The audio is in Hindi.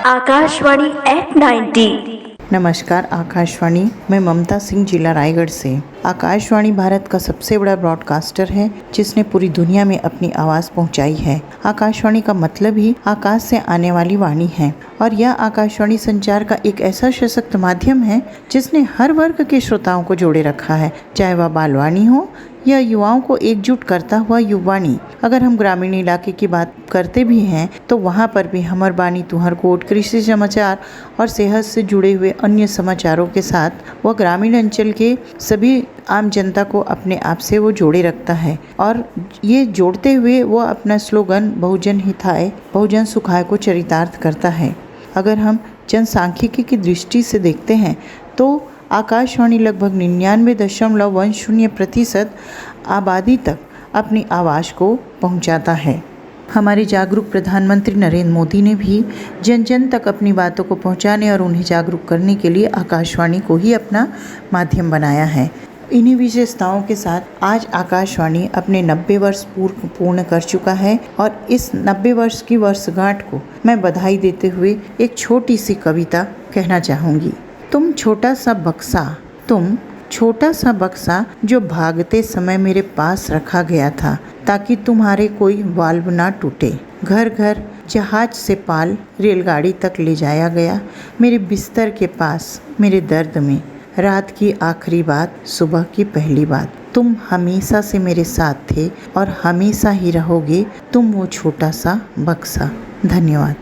आकाशवाणी एट 90। नमस्कार आकाशवाणी, मैं ममता सिंह, जिला रायगढ़ से। आकाशवाणी भारत का सबसे बड़ा ब्रॉडकास्टर है जिसने पूरी दुनिया में अपनी आवाज़ पहुंचाई है। आकाशवाणी का मतलब ही आकाश से आने वाली वाणी है और यह आकाशवाणी संचार का एक ऐसा सशक्त माध्यम है जिसने हर वर्ग के श्रोताओं को जोड़े रखा है, चाहे वह बालवाणी हो या युवाओं को एकजुट करता हुआ युवाणी। अगर हम ग्रामीण इलाके की बात करते भी हैं तो वहाँ पर भी हमर बानी तुहर कोट, कृषि समाचार और सेहत से जुड़े हुए अन्य समाचारों के साथ वह ग्रामीण अंचल के सभी आम जनता को अपने आप से वो जोड़े रखता है। और ये जोड़ते हुए वो अपना स्लोगन बहुजन हिताय बहुजन सुखाय को चरितार्थ करता है। अगर हम जनसांख्यिकी की दृष्टि से देखते हैं तो आकाशवाणी लगभग 99.10% आबादी तक अपनी आवाज़ को पहुंचाता है। हमारे जागरूक प्रधानमंत्री नरेंद्र मोदी ने भी जन जन तक अपनी बातों को पहुंचाने और उन्हें जागरूक करने के लिए आकाशवाणी को ही अपना माध्यम बनाया है। इन्हीं विशेषताओं के साथ आज आकाशवाणी अपने 90 वर्ष पूर्ण कर चुका है और इस 90 वर्ष की वर्षगांठ को मैं बधाई देते हुए एक छोटी सी कविता कहना चाहूँगी। तुम छोटा सा बक्सा जो भागते समय मेरे पास रखा गया था ताकि तुम्हारे कोई वाल्व ना टूटे। घर घर जहाज से पाल रेलगाड़ी तक ले जाया गया मेरे बिस्तर के पास, मेरे दर्द में रात की आखिरी बात, सुबह की पहली बात। तुम हमेशा से मेरे साथ थे और हमेशा ही रहोगे, तुम वो छोटा सा बक्सा। धन्यवाद।